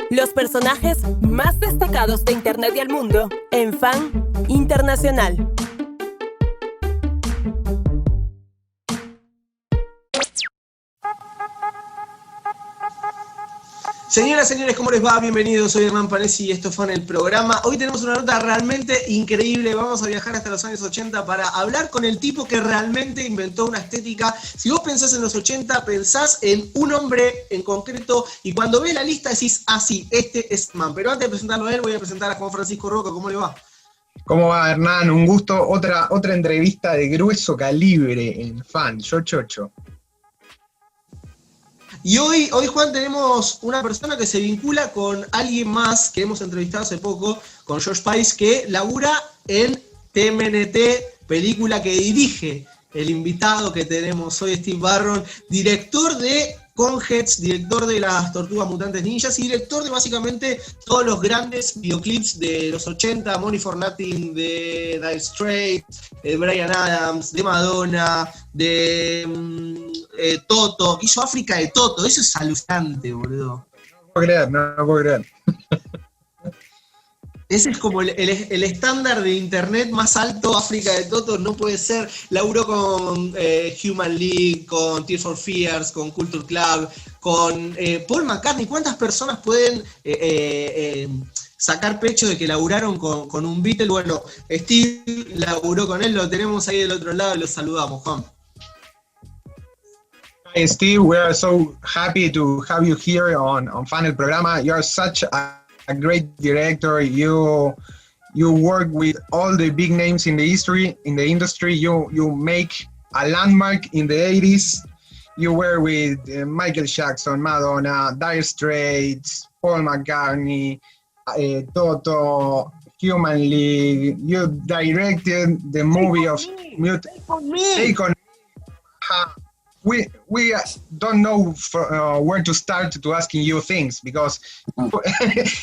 Los personajes más destacados de Internet y el mundo en Fan Internacional. Señoras, señores, ¿cómo les va? Bienvenidos, soy Hernán Panesi y esto fue en el programa. Hoy tenemos una nota realmente increíble, vamos a viajar hasta los años 80 para hablar con el tipo que realmente inventó una estética. Si vos pensás en los 80, pensás en un hombre en concreto y cuando ves la lista decís, ah sí, este es man. Pero antes de presentarlo a él, voy a presentar a Juan Francisco Roca. ¿Cómo le va? ¿Cómo va, Hernán? Un gusto, otra entrevista de grueso calibre en Fan, yo chocho. Y hoy, Juan, tenemos una persona que se vincula con alguien más que hemos entrevistado hace poco, con George Pais, que labura en TMNT, película que dirige el invitado que tenemos hoy, Steve Barron, director de Conehads, director de Las Tortugas Mutantes Ninjas y director de básicamente todos los grandes videoclips de los 80, Money for Nothing, de Straits, de Bryan Adams, de Madonna, de Toto. Hizo África de Toto, eso es alucinante, boludo. No puedo creer. Ese es como el estándar de internet más alto. África de Toto no puede ser. Laburó con Human League, con Tears for Fears, con Culture Club, con Paul McCartney. ¿Cuántas personas pueden sacar pecho de que laburaron con un Beatle? Bueno, Steve laburó con él, lo tenemos ahí del otro lado y lo saludamos, Juan. Hi, Steve, we are so happy to have you here on Fan el Programa. You are such a great director. You work with all the big names in the industry. You make a landmark in the 80s. You were with Michael Jackson, Madonna, Dire Straits, Paul McCartney, Toto, Human League. You directed the movie of Mutant Ninja. We don't know where to start to asking you things because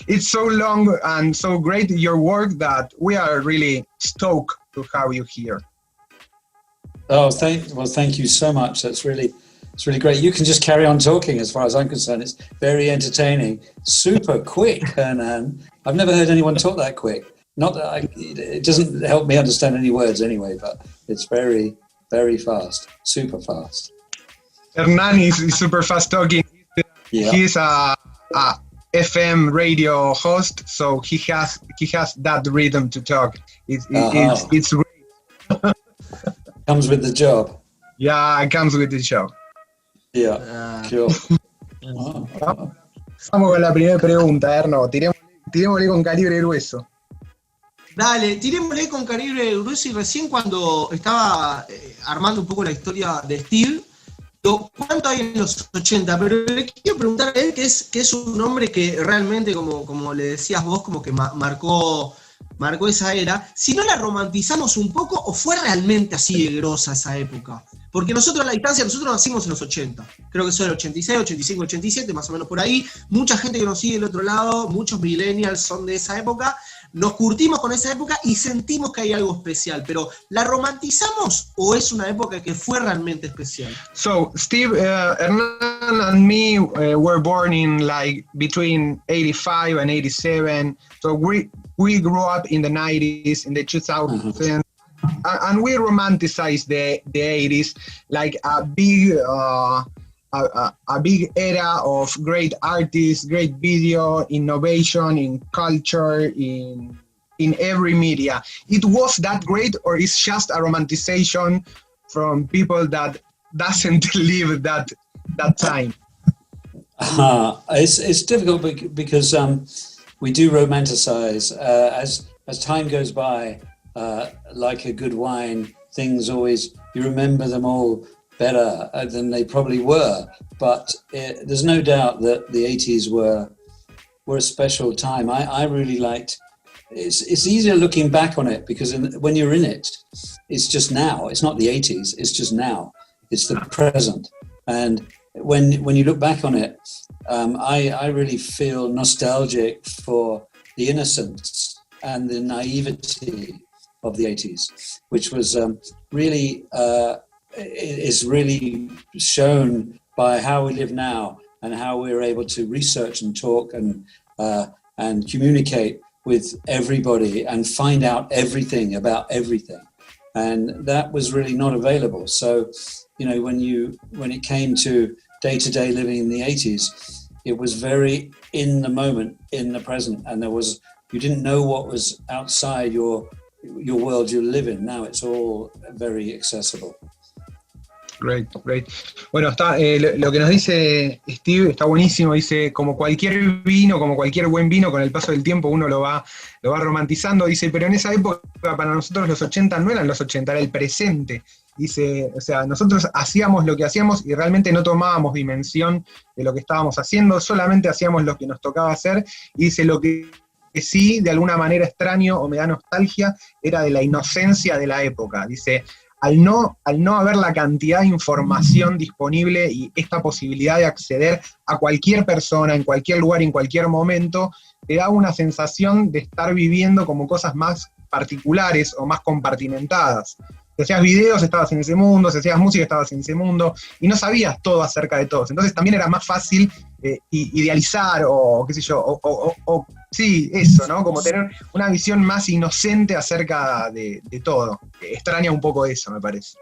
it's so long and so great your work that we are really stoked to have you here. Oh, thank you so much. It's really great. You can just carry on talking as far as I'm concerned. It's very entertaining, super quick, and I've never heard anyone talk that quick. Not that it doesn't help me understand any words anyway, but it's very, very fast, super fast. Hernán is super fast talking. Yeah. He's a FM radio host, so he has that rhythm to talk. It's great. Comes with the job. Yeah, it comes with the job. Yeah, cool. Vamos con la primera pregunta, Erno. Tirémosle con calibre grueso. Dale, tirémosle con calibre grueso y recién cuando estaba armando un poco la historia de Steve, ¿cuánto hay en los 80? Pero le quiero preguntar a él, que es un hombre que realmente, como le decías vos, como que marcó esa era, si no la romantizamos un poco o fue realmente así de grosa esa época. Porque nosotros a la distancia, nosotros nacimos en los 80, creo que son el 86, 85, 87, más o menos por ahí. Mucha gente que nos sigue del otro lado, muchos millennials son de esa época. Nos curtimos con esa época y sentimos que hay algo especial, pero ¿la romantizamos o es una época que fue realmente especial? So, Steve, Hernán and me were born in like between 85 and 87, so we grew up in the 90s, in the 2000s, and we romanticized the 80s like a big era of great artists, great video, innovation in culture, in every media. It was that great, or it's just a romanticization from people that doesn't live that time? It's difficult because we do romanticize. As time goes by, like a good wine, things always, you remember them all better than they probably were, but there's no doubt that the 80s were a special time. I really liked. It's easier looking back on it because when you're in it, it's just now. It's not the 80s. It's just now. It's the present. And when you look back on it, I really feel nostalgic for the innocence and the naivety of the 80s, which was really is really shown by how we live now and how we were able to research and talk and communicate with everybody and find out everything about everything. And that was really not available. So, you know, when it came to day-to-day living in the 80s, it was very in the moment, in the present, and you didn't know what was outside your world you live in. Now it's all very accessible. Great. Bueno, lo que nos dice Steve está buenísimo. Dice, como cualquier vino, como cualquier buen vino, con el paso del tiempo uno lo va romantizando. Dice, pero en esa época para nosotros los 80 no eran los 80, era el presente. Dice, o sea, nosotros hacíamos lo que hacíamos y realmente no tomábamos dimensión de lo que estábamos haciendo, solamente hacíamos lo que nos tocaba hacer. Y dice, lo que sí, de alguna manera extraño o me da nostalgia, era de la inocencia de la época. Dice, al no haber la cantidad de información disponible y esta posibilidad de acceder a cualquier persona, en cualquier lugar, en cualquier momento, te da una sensación de estar viviendo como cosas más particulares o más compartimentadas. Si hacías videos, estabas en ese mundo, si hacías música, estabas en ese mundo, y no sabías todo acerca de todos. Entonces también era más fácil idealizar, o qué sé yo, sí, eso, ¿no? Como tener una visión más inocente acerca de todo. Extraña un poco eso, me parece.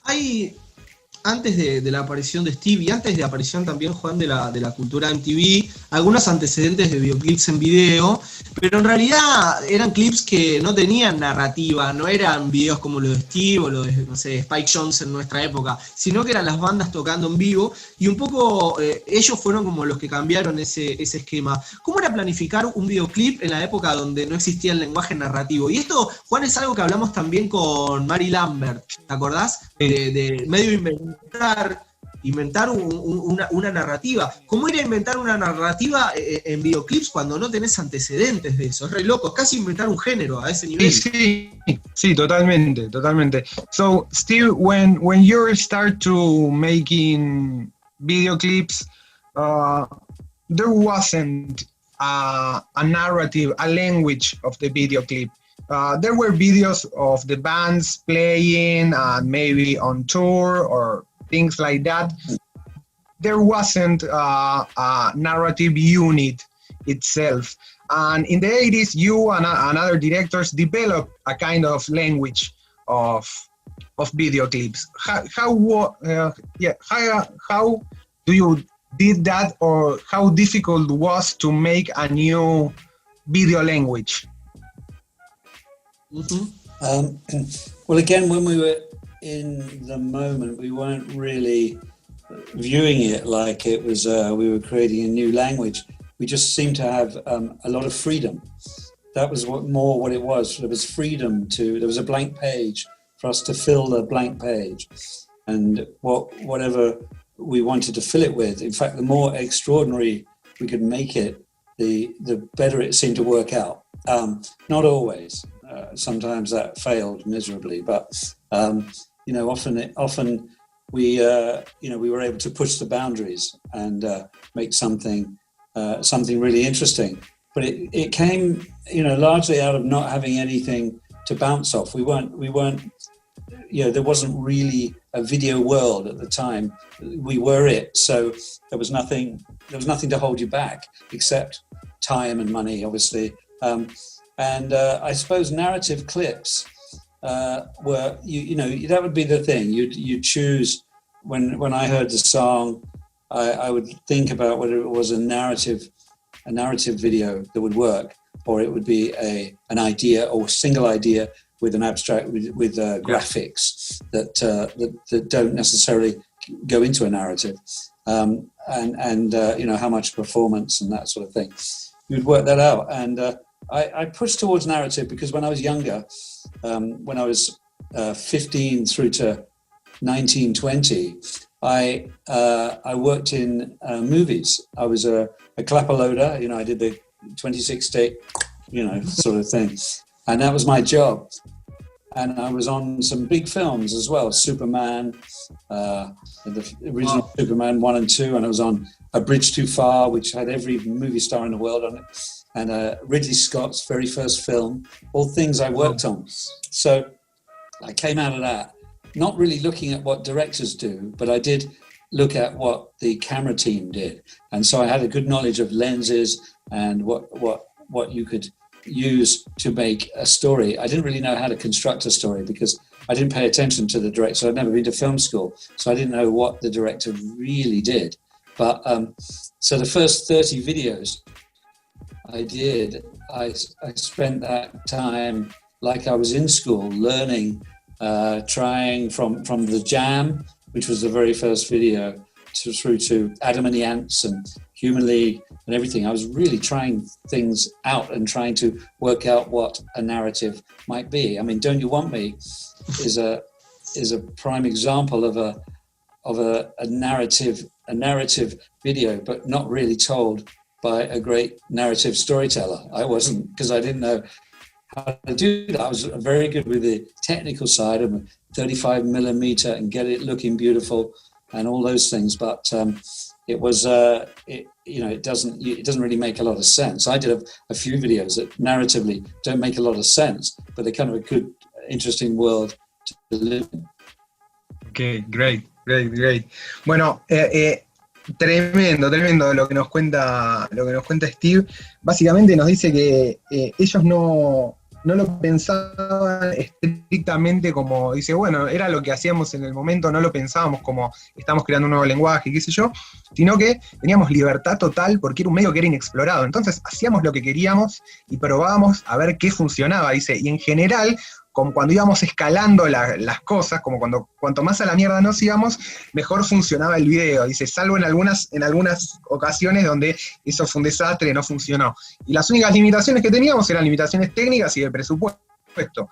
Hay, antes de la aparición de Steve y antes de la aparición también, Juan, de la cultura MTV, algunos antecedentes de videoclips en video, pero en realidad eran clips que no tenían narrativa, no eran videos como los de Steve o los de, no sé, Spike Jonze en nuestra época, sino que eran las bandas tocando en vivo, y un poco ellos fueron como los que cambiaron ese esquema. ¿Cómo era planificar un videoclip en la época donde no existía el lenguaje narrativo? Y esto, Juan, es algo que hablamos también con Mary Lambert, ¿te acordás? De medio inventar una narrativa. ¿Cómo ir a inventar una narrativa en videoclips cuando no tenés antecedentes de eso? Es re loco, es casi inventar un género a ese nivel. Sí, totalmente. So, Steve, when you start to making video clips, there wasn't a narrative, a language of the video clip. There were videos of the bands playing, maybe on tour or things like that. There wasn't a narrative unit itself. And in the 80s, you and other directors developed a kind of language of video clips. How do you did that, or how difficult was to make a new video language? Mm-hmm. Well, again, when we were in the moment, we weren't really viewing it like it was we were creating a new language. We just seemed to have a lot of freedom. That was what it was. There was freedom there was a blank page for us to fill the blank page, and whatever we wanted to fill it with. In fact, the more extraordinary we could make it, the better it seemed to work out. Not always. Sometimes that failed miserably, but often we were able to push the boundaries and make something really interesting. But it came, largely out of not having anything to bounce off. We weren't. There wasn't really a video world at the time. We were it, so there was nothing to hold you back except time and money, obviously. And I suppose narrative clips were, that would be the thing. You'd choose, when I heard the song, I would think about whether it was a narrative video that would work, or it would be an idea or single idea with an abstract, with graphics that don't necessarily go into a narrative, and how much performance and that sort of thing. You'd work that out, and I pushed towards narrative because when I was younger, when I was 15 through to 19, 20, I worked in movies. I was a clapper loader, I did the 26 take, sort of thing. And that was my job. And I was on some big films as well, Superman, the original Superman 1 and 2, and I was on A Bridge Too Far, which had every movie star in the world on it, and Ridley Scott's very first film, all things I worked on. So I came out of that, not really looking at what directors do, but I did look at what the camera team did. And so I had a good knowledge of lenses and what you could use to make a story. I didn't really know how to construct a story because I didn't pay attention to the director. I'd never been to film school, so I didn't know what the director really did. But so the first 30 videos I did, I spent that time like I was in school, learning, trying from the Jam, which was the very first video, through to Adam and the Ants and Human League and everything. I was really trying things out and trying to work out what a narrative might be. I mean, Don't You Want Me is a prime example of a narrative video, but not really told by a great narrative storyteller. I wasn't, because I didn't know how to do that. I was very good with the technical side of 35 millimeter and get it looking beautiful and all those things, but it was it doesn't really make a lot of sense. I did a few videos that narratively don't make a lot of sense, but they're kind of a good, interesting world to live in. Okay, great. Bueno, tremendo lo que nos cuenta Steve. Básicamente nos dice que ellos no lo pensaban estrictamente como, dice, bueno, era lo que hacíamos en el momento, no lo pensábamos como estamos creando un nuevo lenguaje, qué sé yo, sino que teníamos libertad total porque era un medio que era inexplorado. Entonces hacíamos lo que queríamos y probábamos a ver qué funcionaba, dice, y en general, como cuando íbamos escalando las cosas, como cuanto más a la mierda nos íbamos, mejor funcionaba el video, dice, salvo en algunas ocasiones donde eso fue un desastre, no funcionó. Y las únicas limitaciones que teníamos eran limitaciones técnicas y de presupuesto.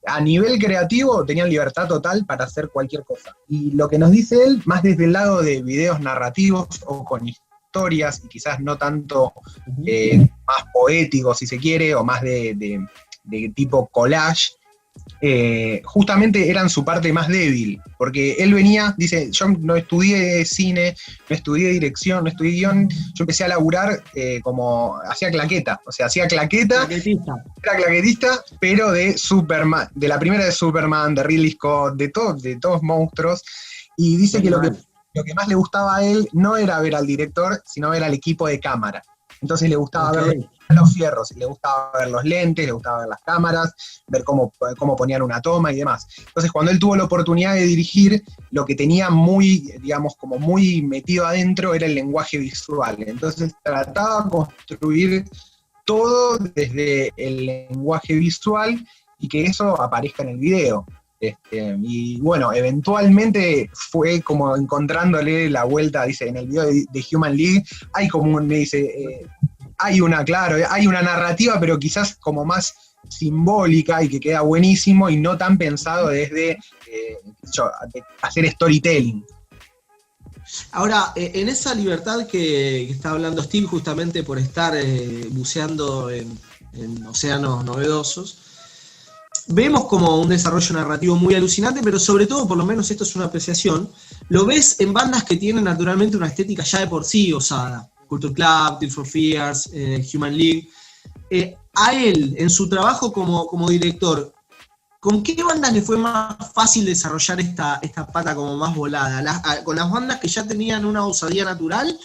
A nivel creativo tenían libertad total para hacer cualquier cosa. Y lo que nos dice él, más desde el lado de videos narrativos o con historias, y quizás no tanto más poéticos si se quiere, o más de tipo collage, justamente eran su parte más débil, porque él venía, dice, yo no estudié cine, no estudié dirección, no estudié guión, yo empecé a laburar como, hacía claqueta, era claquetista, pero de Superman, de la primera de Superman, de Ridley Scott, de todos monstruos, y dice que lo que más le gustaba a él no era ver al director, sino ver al equipo de cámara. Entonces le gustaba ver los fierros, le gustaba ver los lentes, le gustaba ver las cámaras, ver cómo ponían una toma y demás. Entonces cuando él tuvo la oportunidad de dirigir, lo que tenía muy, digamos, como muy metido adentro era el lenguaje visual. Entonces trataba de construir todo desde el lenguaje visual y que eso aparezca en el video. Y bueno, eventualmente fue como encontrándole la vuelta, dice, en el video de Human League, hay como me dice, hay una narrativa, pero quizás como más simbólica y que queda buenísimo y no tan pensado desde de hacer storytelling. Ahora, en esa libertad que está hablando Steve, justamente por estar buceando en océanos novedosos, vemos como un desarrollo narrativo muy alucinante, pero sobre todo, por lo menos esto es una apreciación, lo ves en bandas que tienen naturalmente una estética ya de por sí osada. Culture Club, Tears for Fears, Human League. A él, en su trabajo como director, ¿con qué bandas le fue más fácil desarrollar esta pata como más volada? ¿Con las bandas que ya tenían una osadía natural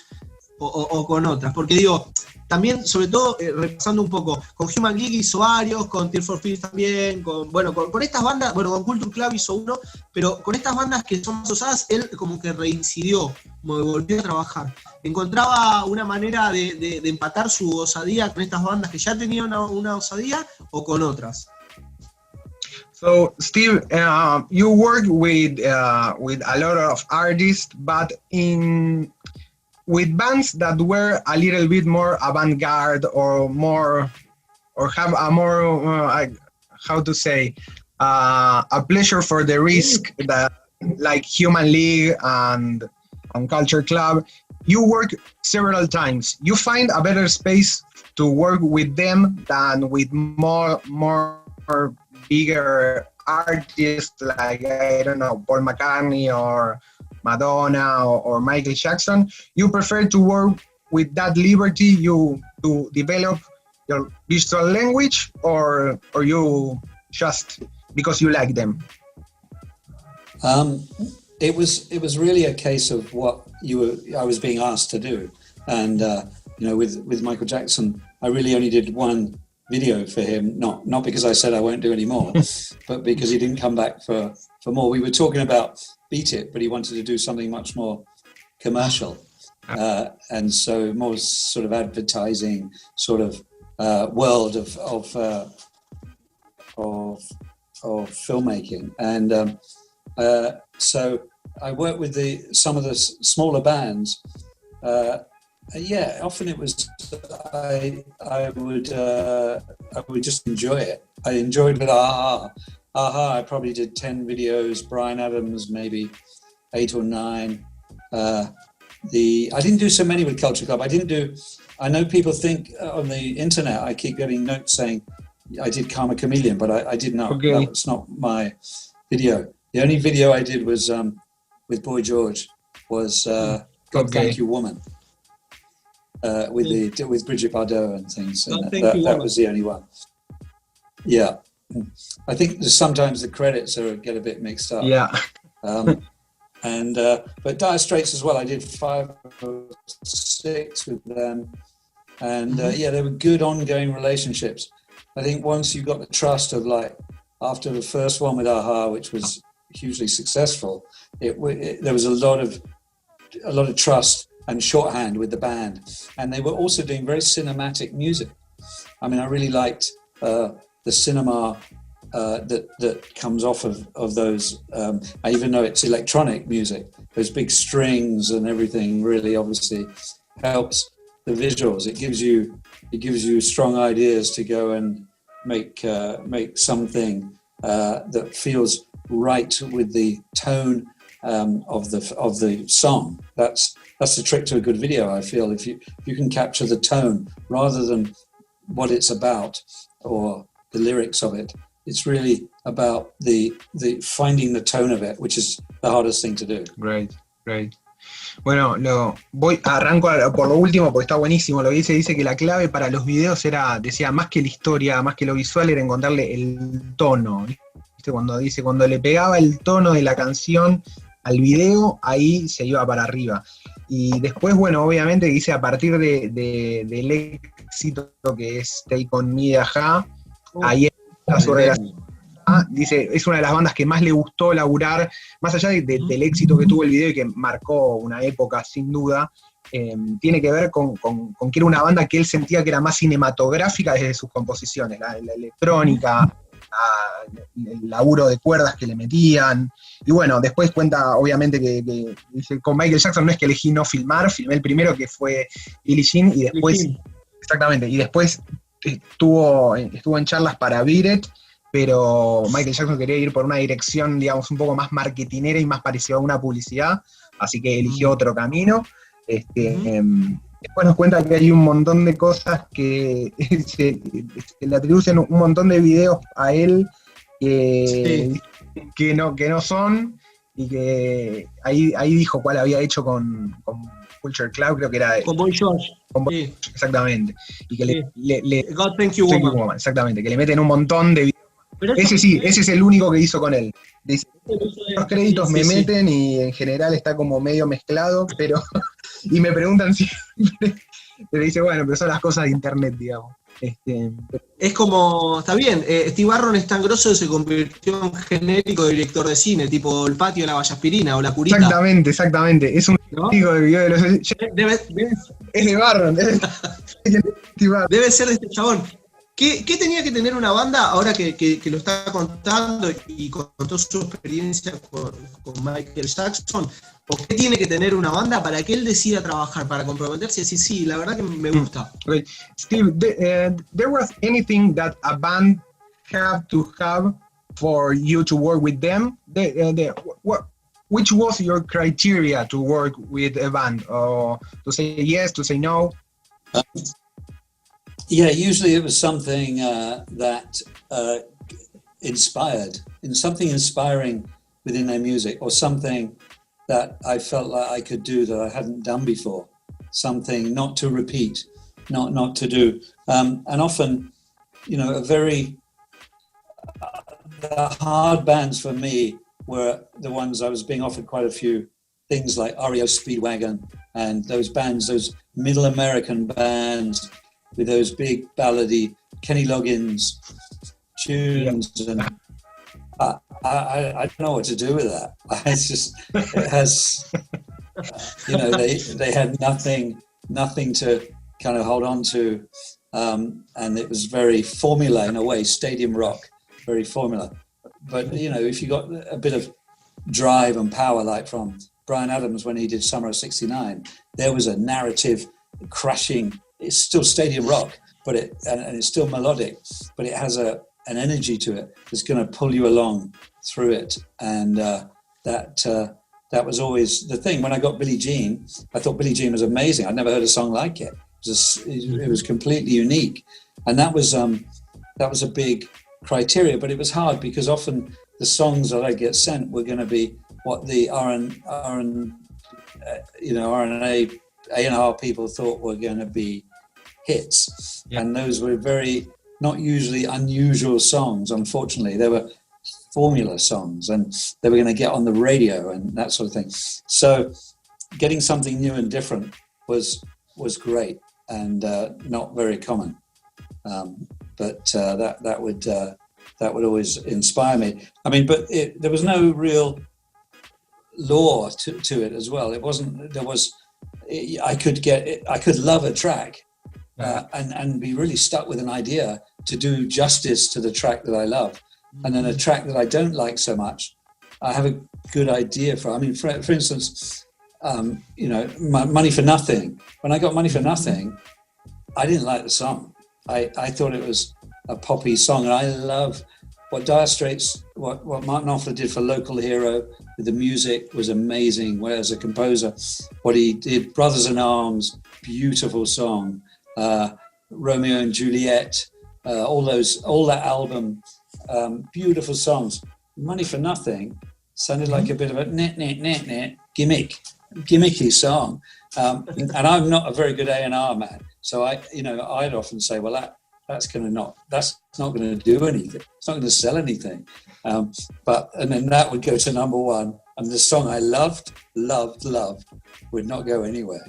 o con otras? Porque digo, también, sobre todo, repasando un poco, con Human League hizo varios, con Tears for Fears también, con estas bandas, con Culture Club hizo uno, pero con estas bandas que son más osadas, él como que reincidió, como que volvió a trabajar. ¿Encontraba una manera de empatar su osadía con estas bandas que ya tenían una osadía o con otras? So, Steve, you work with a lot of artists, but with bands that were a little bit more avant-garde or have a more, how to say, a pleasure for the risk, that, like Human League and Culture Club, you work several times. You find a better space to work with them than with more bigger artists like, I don't know, Paul McCartney or Madonna or Michael Jackson. You prefer to work with that liberty to develop your visual language, or you just because you like them? it was really a case of what I was being asked to do, and with Michael Jackson, I really only did one video for him, not because I said I won't do any more, but because he didn't come back for more. We were talking about Beat It, but he wanted to do something much more commercial, and so more sort of advertising sort of world of filmmaking, and so I worked with some of the smaller bands. Often it was I would just enjoy it. I enjoyed with AHA. I probably did 10 videos. Bryan Adams maybe 8 or 9. I didn't do so many with Culture Club. I know people think on the internet I keep getting notes saying I did Karma Chameleon, but I did not. Okay. That was not my video. The only video I did was with Boy George was God Thank You Woman. With Bridget Bardot and things, and that was the only one. Yeah, I think sometimes the credits get a bit mixed up. Yeah. But Dire Straits as well. I did 5 or 6 with them, and they were good ongoing relationships. I think once you got the trust of after the first one with AHA, which was hugely successful, there was a lot of trust and shorthand with the band, and they were also doing very cinematic music. I mean, I really liked the cinema that comes off of those. Even though it's electronic music, those big strings and everything really obviously helps the visuals. It gives you strong ideas to go and make something that feels right with the tone of the song. That's the trick to a good video, I feel. If you can capture the tone rather than what it's about or the lyrics of it, it's really about the finding the tone of it, which is the hardest thing to do. Great. Bueno, arranco por lo último porque está buenísimo lo que dice que la clave para los videos decía, más que la historia, más que lo visual, era encontrarle el tono. ¿Viste? Cuando le pegaba el tono de la canción al video, ahí se iba para arriba. Y después, bueno, obviamente dice a partir del éxito que es Take On Me de AHA, ahí está su relación. Dice, es una de las bandas que más le gustó laburar, más allá del éxito que tuvo el video y que marcó una época sin duda, tiene que ver con que era una banda que él sentía que era más cinematográfica desde sus composiciones, la electrónica, el laburo de cuerdas que le metían. Y bueno, después cuenta obviamente que dice, con Michael Jackson no es que elegí no filmar, filmé el primero que fue Billie Jean y después, exactamente, y después estuvo en charlas para Beat It, pero Michael Jackson quería ir por una dirección, digamos, un poco más marketinera y más parecida a una publicidad, así que eligió otro camino. Después nos cuenta que hay un montón de cosas que se le atribuyen un montón de videos a él que no son, y que ahí dijo cuál había hecho con Culture Club, creo que era con Boy George. Exactamente. Y que God Thank You Woman. Exactamente, que le meten un montón de videos. Ese es el único que hizo con él. Dice, los créditos me meten y en general está como medio mezclado, pero y me preguntan si pero dice, bueno, pero son las cosas de internet, digamos. Es como, está bien, Steve Barron es tan grosso que se convirtió en genérico de director de cine, tipo El Patio de la Vallaspirina o La Curita. Exactamente, es un genérico de video de los... Es de Barron, debe ser de este chabón. ¿Qué tenía que tener una banda, ahora que lo está contando y contó su experiencia con Michael Jackson? ¿O qué tiene que tener una banda para que él decida trabajar, para comprometerse y decir, sí, la verdad que me gusta? Okay. Steve, there was anything that a band have to have for you to work with them? Which was your criteria to work with a band? To say yes, to say no? Yeah, usually it was something that inspired, in something inspiring within their music, or something that I felt like I could do that I hadn't done before, something not to repeat, not to do. And often, the hard bands for me were the ones I was being offered quite a few things like REO Speedwagon and those bands, those middle American bands with those big ballady Kenny Loggins tunes. And I don't know what to do with that. It's just, it has, they had nothing to kind of hold on to. And it was very formula in a way, stadium rock, very formula. But, if you got a bit of drive and power, like from Bryan Adams when he did Summer of '69, there was a narrative crashing. It's still stadium rock, but and it's still melodic, but it has an energy to it that's going to pull you along through it. And that was always the thing. When I got Billie Jean, I thought Billie Jean was amazing. I'd never heard a song like it. It was completely unique, and that was a big criteria. But it was hard because often the songs that I get sent were going to be what the A&R people thought were going to be hits, and those were very not usually unusual songs. Unfortunately, they were formula songs, and they were going to get on the radio and that sort of thing. So, getting something new and different was great and not very common. But that would always inspire me. I mean, but there was no real law to it as well. It wasn't. There was. I could love a track and be really stuck with an idea to do justice to the track that I love, and then a track that I don't like so much, I have a good idea for. I mean, for instance, Money for Nothing. When I got Money for Nothing, I didn't like the song. I thought it was a poppy song, and I love what Dire Straits, what Martin Knopfler did for Local Hero with the music was amazing. Where as a composer, what he did, Brothers in Arms, beautiful song, Romeo and Juliet, all that album, beautiful songs. Money for Nothing sounded like a bit of a gimmicky song, and I'm not a very good A&R man, so I'd often say, well, that's not going to do anything. It's not going to sell anything. And then that would go to number one, and the song I loved would not go anywhere.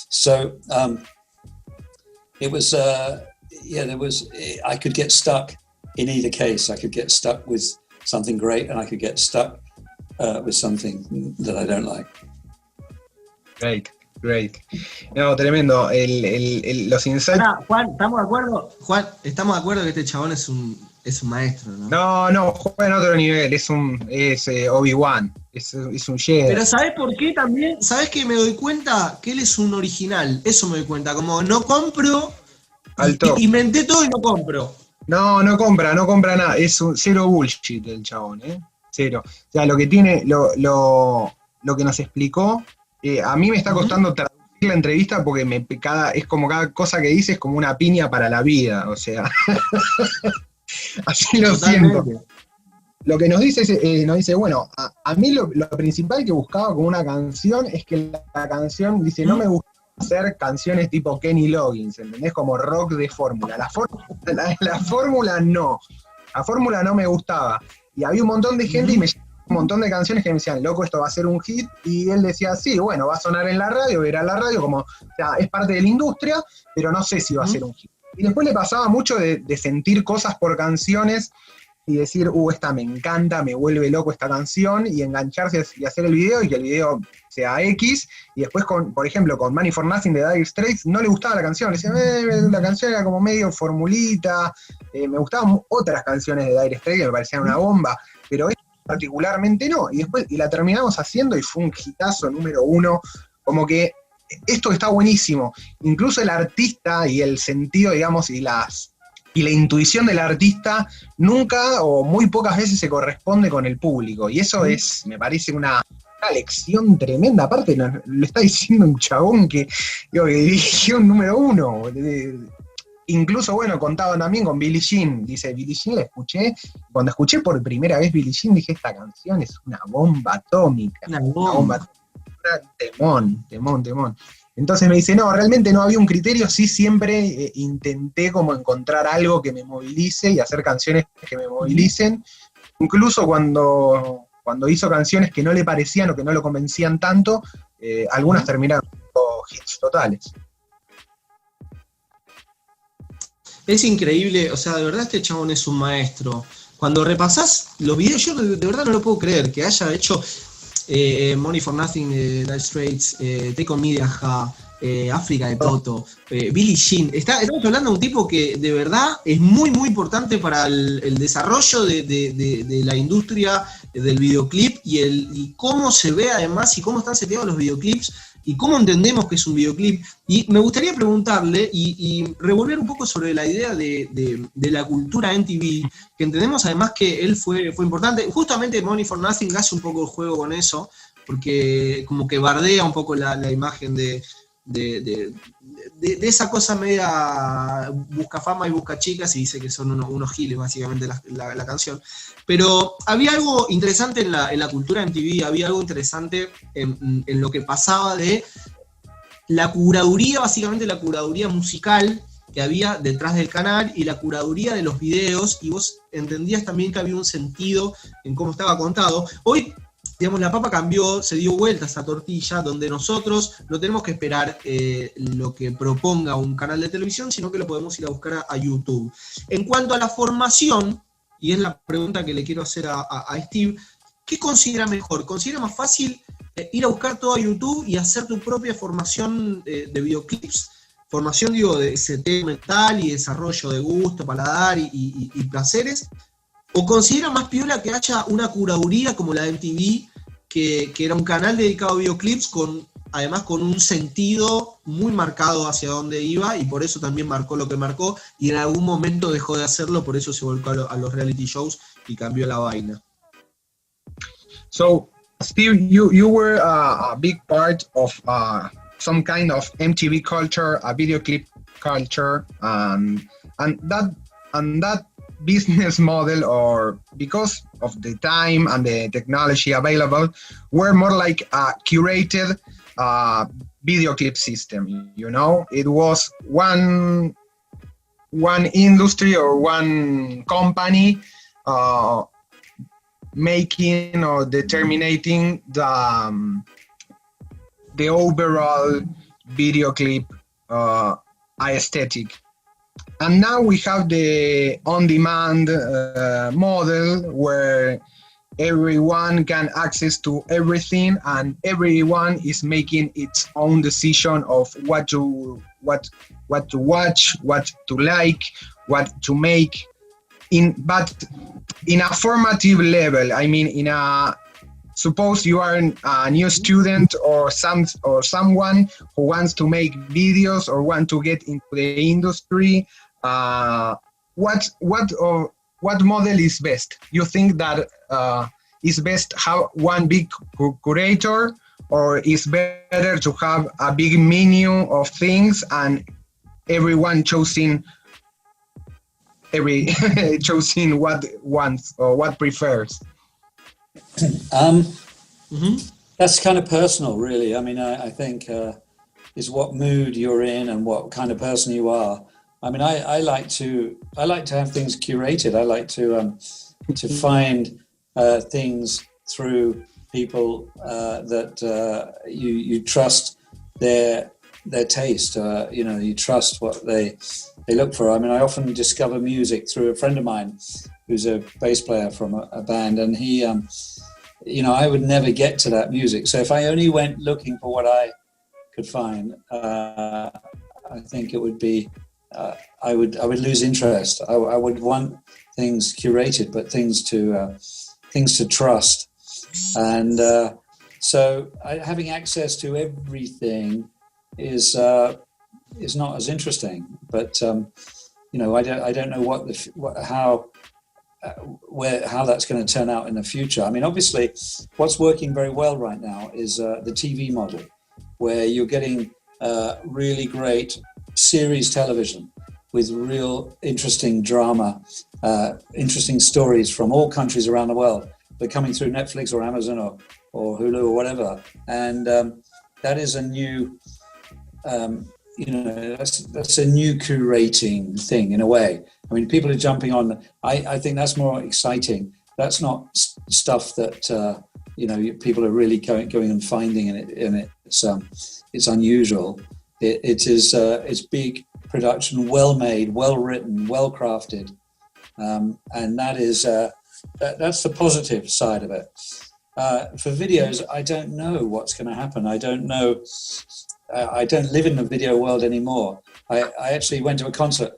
So it was I could get stuck in either case. I could get stuck with something great, and I could get stuck with something that I don't like. Great. No, tremendo. Los insights. Juan, ¿estamos de acuerdo? Juan, ¿estamos de acuerdo que este chabón es un maestro, no? No, juega en otro nivel, es Obi-Wan, es un Jedi. Pero ¿sabés por qué también? ¿Sabés que me doy cuenta que él es un original? Eso me doy cuenta, como no compro, inventé todo y no compro. No compra nada, es un cero bullshit el chabón, cero. O sea, lo que tiene, lo que nos explicó, a mí me está costando traducir la entrevista porque es como cada cosa que dice es como una piña para la vida, o sea, así lo siento. Lo que nos dice, bueno, a mí lo principal que buscaba con una canción es que la canción, dice, no me gusta hacer canciones tipo Kenny Loggins, ¿entendés? Como rock de fórmula. La fórmula no. La fórmula no me gustaba. Y había un montón de gente y me llegaba un montón de canciones que me decían, loco, esto va a ser un hit. Y él decía, sí, bueno, va a sonar en la radio, verá la radio, como, o sea, es parte de la industria, pero no sé si va a ser un hit. Y después le pasaba mucho de sentir cosas por canciones y decir, esta me encanta, me vuelve loco esta canción, y engancharse y hacer el video, y que el video sea X, y después, por ejemplo, con Money for Nothing de Dire Straits, no le gustaba la canción, le decía, la canción era como medio formulita, me gustaban otras canciones de Dire Straits que me parecían una bomba, pero esta particularmente no, y la terminamos haciendo y fue un hitazo número 1, como que esto está buenísimo, incluso el artista y el sentido, digamos, y la intuición del artista nunca o muy pocas veces se corresponde con el público, y eso me parece una lección tremenda. Aparte lo está diciendo un chabón que dirigió un número 1. Incluso, bueno, contaban también con Billie Jean. Dice, Billie Jean la escuché, cuando escuché por primera vez Billie Jean dije, esta canción es una bomba atómica. Una bomba atómica. Temón. Entonces me dice, no, realmente no había un criterio, sí siempre intenté como encontrar algo que me movilice y hacer canciones que me movilicen. Incluso cuando cuando hizo canciones que no le parecían o que no lo convencían tanto, algunas terminaron siendo hits totales. Es increíble, o sea, de verdad este chabón es un maestro. Cuando repasás los videos, yo de verdad no lo puedo creer, que haya hecho Money for Nothing de Straits, Take On Me de Aja, África de Toto, Billie Jean. Estamos hablando de un tipo que de verdad es muy, muy importante para el desarrollo de la industria del videoclip y cómo se ve además y cómo están seteados los videoclips y cómo entendemos que es un videoclip. Y me gustaría preguntarle y revolver un poco sobre la idea de la cultura MTV, que entendemos además que él fue importante. Justamente Money for Nothing hace un poco el juego con eso, porque como que bardea un poco la imagen de esa cosa media busca fama y busca chicas y dice que son unos giles básicamente la canción. Pero había algo interesante en la cultura MTV, había algo interesante en lo que pasaba de la curaduría, básicamente la curaduría musical que había detrás del canal y la curaduría de los videos, y vos entendías también que había un sentido en cómo estaba contado. Hoy, digamos, la papa cambió, se dio vuelta esa tortilla, donde nosotros no tenemos que esperar lo que proponga un canal de televisión, sino que lo podemos ir a buscar a YouTube. En cuanto a la formación, y es la pregunta que le quiero hacer a Steve, ¿qué considera mejor? ¿Considera más fácil ir a buscar todo a YouTube y hacer tu propia formación de videoclips? Formación, digo, de seteo mental y desarrollo de gusto, paladar y placeres. ¿O considera más piola que haya una curaduría como la de MTV, que era un canal dedicado a videoclips, además con un sentido muy marcado hacia dónde iba, y por eso también marcó lo que marcó, y en algún momento dejó de hacerlo, por eso se volcó a los reality shows y cambió la vaina? So, Steve, you were a big part of some kind of MTV culture, a video clip culture, and that business model, or because of the time and the technology available, were more like a curated video clip system. You know, it was one industry or one company making or determining the overall video clip aesthetic. And now we have the on-demand model where everyone can access to everything, and everyone is making its own decision of what to watch, what to like, what to make. But in a formative level, I mean, suppose you are a new student or someone who wants to make videos or want to get into the industry. What model is best? You think that is best have one big curator, or is better to have a big menu of things and everyone choosing what wants or what prefers? That's kind of personal, really. I mean, I think is what mood you're in and what kind of person you are. I mean, I like to have things curated. I like to find things through people that you trust their taste. You trust what they look for. I mean, I often discover music through a friend of mine who's a bass player from a band, and he, I would never get to that music. So if I only went looking for what I could find, I think it would be. I would lose interest. I would want things curated, but things to trust, and so having access to everything is not as interesting. But I don't know how that's going to turn out in the future. I mean, obviously, what's working very well right now is the TV model, where you're getting really great series television with real interesting drama, interesting stories from all countries around the world. They're coming through Netflix or Amazon or Hulu or whatever, and that is a new, that's a new curating thing in a way. I mean, people are jumping on. I think that's more exciting that's not stuff that people are really going and finding in it. It's unusual. It's big production, well made, well written, well crafted, and that is that's the positive side of it. For videos, I don't know what's going to happen. I don't know. I don't live in the video world anymore. I actually went to a concert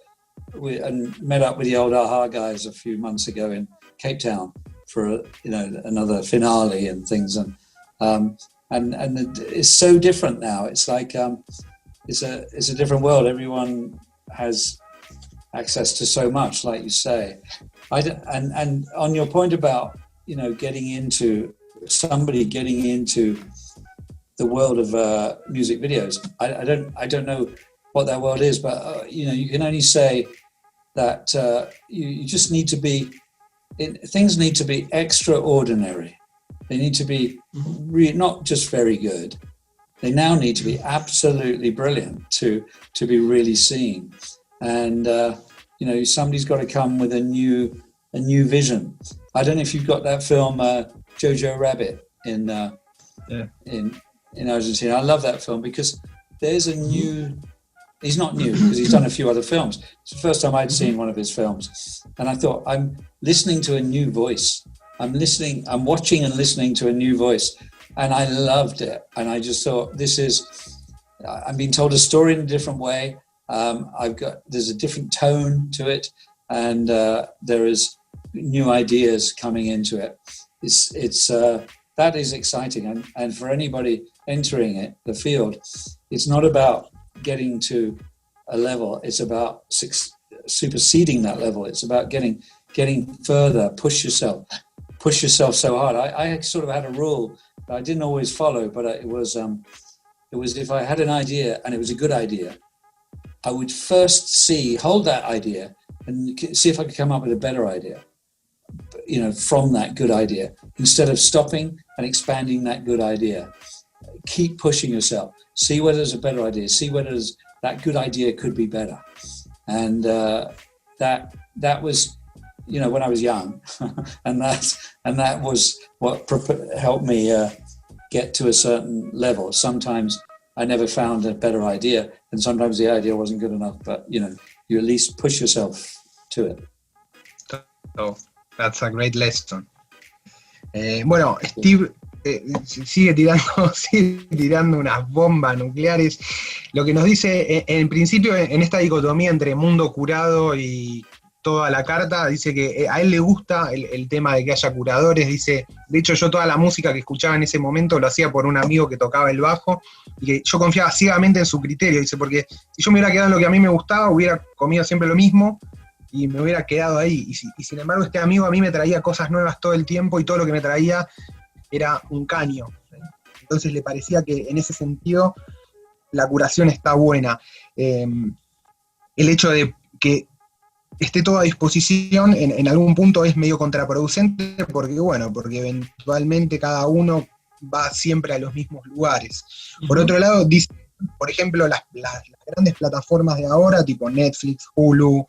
and met up with the old AHA guys a few months ago in Cape Town for another finale and things, and it's so different now. It's like it's a different world. Everyone has access to so much, like you say. And on your point about getting into the world of music videos, I don't know what that world is, but you can only say that you just need to be. Things need to be extraordinary. They need to be not just very good. They now need to be absolutely brilliant to be really seen. And somebody's got to come with a new vision. I don't know if you've got that film Jojo Rabbit in Argentina. I love that film because there's a new. He's not new because he's done a few other films. It's the first time I'd seen one of his films, and I thought, I'm listening to a new voice. I'm watching and listening to a new voice, and I loved it. And I just thought, I'm being told a story in a different way. There's a different tone to it, and there is new ideas coming into it. That is exciting, and for anybody entering the field, it's not about getting to a level, it's about superseding that level. It's about getting further, push yourself so hard. I sort of had a rule that I didn't always follow, but it was if I had an idea and it was a good idea, I would first hold that idea and see if I could come up with a better idea, from that good idea, instead of stopping and expanding that good idea. Keep pushing yourself. See whether there's a better idea. See whether that good idea could be better. And that was, when I was young, and that was what helped me get to a certain level. Sometimes I never found a better idea, and sometimes the idea wasn't good enough. But you at least push yourself to it. Oh, that's a great lesson. Bueno, Steve sigue tirando unas bombas nucleares. Lo que nos dice, en principio, en esta dicotomía entre mundo curado y toda la carta, dice que a él le gusta el tema de que haya curadores. Dice, de hecho, yo toda la música que escuchaba en ese momento lo hacía por un amigo que tocaba el bajo, y que yo confiaba ciegamente en su criterio. Dice, porque si yo me hubiera quedado en lo que a mí me gustaba, hubiera comido siempre lo mismo, y me hubiera quedado ahí. Y sin embargo, este amigo a mí me traía cosas nuevas todo el tiempo, y todo lo que me traía era un caño. Entonces le parecía que en ese sentido la curación está buena. El hecho de que esté todo a disposición en algún punto es medio contraproducente, porque eventualmente cada uno va siempre a los mismos lugares. Por otro lado, dice, por ejemplo, las grandes plataformas de ahora, tipo Netflix, Hulu,